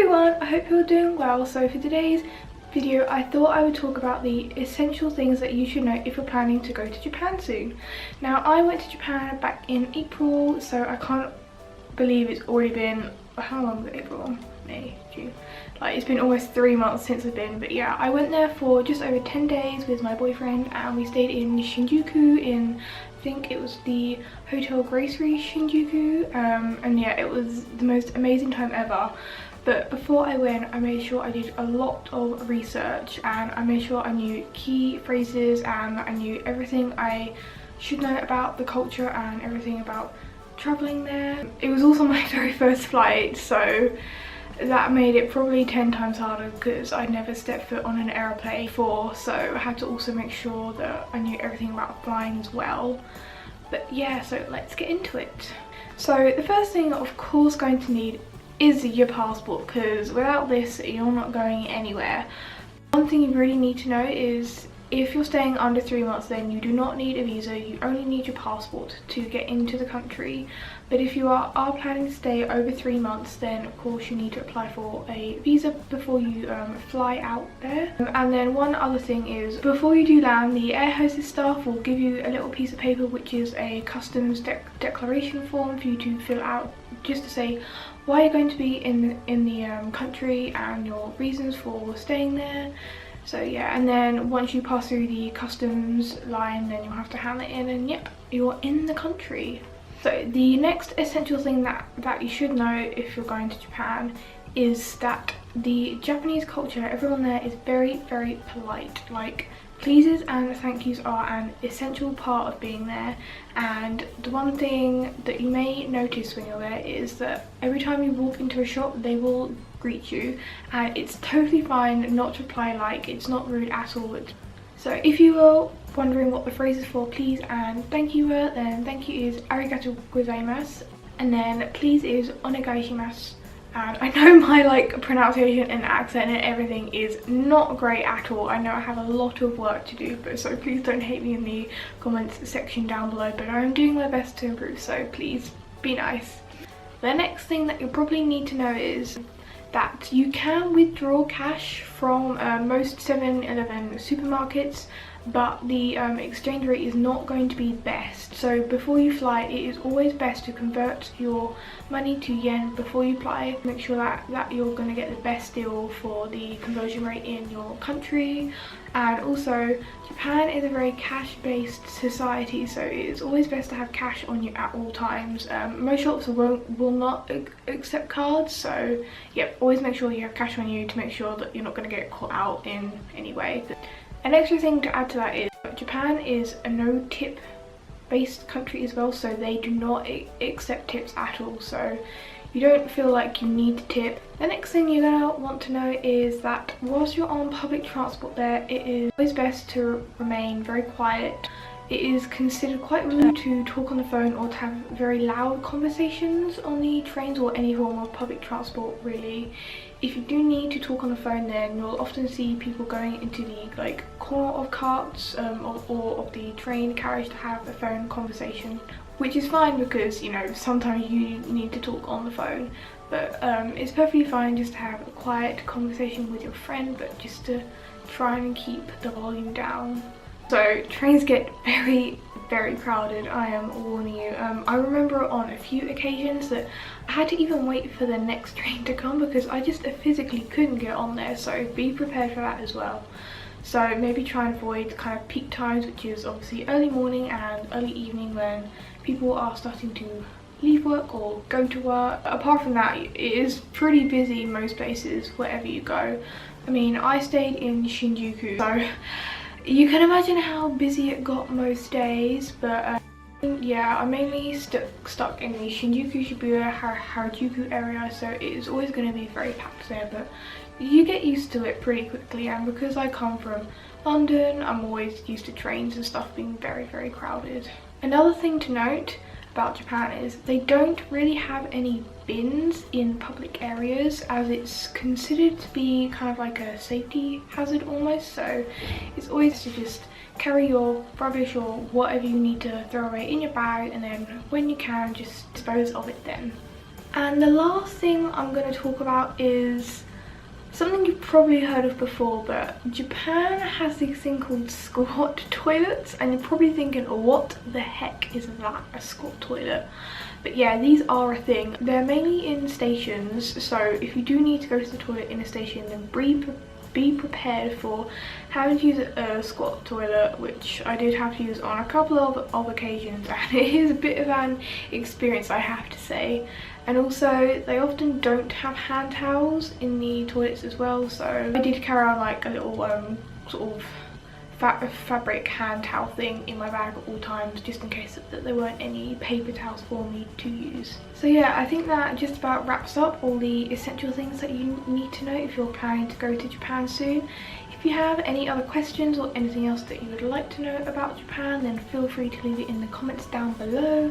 everyone, I hope you're doing well. So for today's video I thought I would talk about the essential things that you should know if you're planning to go to Japan soon. Now I went to Japan back in April, so I can't believe it's already been, how long was it? April, May, June, like it's been almost 3 months since I've been. But yeah, I went there for just over 10 days with my boyfriend and we stayed in Shinjuku in, I think it was the Hotel Gracery Shinjuku, and yeah, it was the most amazing time ever. But before I went, I made sure I did a lot of research and I made sure I knew key phrases and I knew everything I should know about the culture and everything about traveling there. It was also my very first flight, so that made it probably 10 times harder because I'd never stepped foot on an aeroplane before, so I had to also make sure that I knew everything about flying as well. But yeah, so let's get into it. So the first thing of course going to need is your passport, because without this you're not going anywhere. One thing you really need to know is if you're staying under 3 months, then you do not need a visa, you only need your passport to get into the country. But if you are planning to stay over 3 months, then of course you need to apply for a visa before you fly out there. And then one other thing is, before you do land, the air hostess staff will give you a little piece of paper which is a customs declaration form for you to fill out, just to say why you're going to be in the country and your reasons for staying there. So yeah, and then once you pass through the customs line, then you'll have to hand it in and yep, you're in the country. So the next essential thing that you should know if you're going to Japan is that the Japanese culture, everyone there is very, very polite. Like, pleases and thank yous are an essential part of being there. And the one thing that you may notice when you're there is that every time you walk into a shop they will greet you, and it's totally fine not to reply, like it's not rude at all. So if you were wondering what the phrases for please and thank you were, then thank you is arigatou gozaimasu, and then please is onegaishimasu. And I know my like pronunciation and accent and everything is not great at all. I know I have a lot of work to do, but so please don't hate me in the comments section down below, but I'm doing my best to improve, so please be nice. The next thing that you'll probably need to know is that you can withdraw cash from most 7-Eleven supermarkets, but the exchange rate is not going to be best. So before you fly, it is always best to convert your money to yen before you fly. Make sure that you're going to get the best deal for the conversion rate in your country. And also, Japan is a very cash-based society, so it is always best to have cash on you at all times. Most shops will not accept cards, so yep, always make sure you have cash on you to make sure that you're not going to get caught out in any way. An extra thing to add to that is Japan is a no tip based country as well, so they do not accept tips at all, so you don't feel like you need to tip. The next thing you're gonna want to know is that whilst you're on public transport there, it is always best to remain very quiet. It is considered quite rude to talk on the phone or to have very loud conversations on the trains or any form of public transport really. If you do need to talk on the phone, then you'll often see people going into the like corner of carts or of the train carriage to have a phone conversation, which is fine because, you know, sometimes you need to talk on the phone, but it's perfectly fine just to have a quiet conversation with your friend, but just to try and keep the volume down. So trains get very, very crowded, I am warning you. I remember on a few occasions that I had to even wait for the next train to come because I just physically couldn't get on there, so be prepared for that as well. So maybe try and avoid kind of peak times, which is obviously early morning and early evening when people are starting to leave work or go to work. Apart from that, it is pretty busy in most places wherever you go. I mean, I stayed in Shinjuku, so you can imagine how busy it got most days, but yeah, I'm mainly stuck in the Shinjuku, Shibuya, Harajuku area, so it is always going to be very packed there, but you get used to it pretty quickly. And because I come from London, I'm always used to trains and stuff being very, very crowded. Another thing to note about Japan is they don't really have any bins in public areas, as it's considered to be kind of like a safety hazard almost, so it's always to just carry your rubbish or whatever you need to throw away in your bag, and then when you can just dispose of it then. And the last thing I'm going to talk about is something you've probably heard of before, but Japan has this thing called squat toilets, and you're probably thinking, what the heck is that, a squat toilet? But yeah, these are a thing. They're mainly in stations, so if you do need to go to the toilet in a station, then be prepared for having to use a squat toilet, which I did have to use on a couple of occasions, and it is a bit of an experience, I have to say. And also, they often don't have hand towels in the toilets as well, so I did carry on like a little sort of fabric hand towel thing in my bag at all times, just in case that there weren't any paper towels for me to use. So yeah, I think that just about wraps up all the essential things that you need to know if you're planning to go to Japan soon. If you have any other questions or anything else that you would like to know about Japan, then feel free to leave it in the comments down below.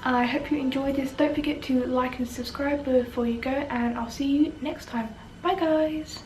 I hope you enjoyed this. Don't forget to like and subscribe before you go, and I'll see you next time. Bye guys!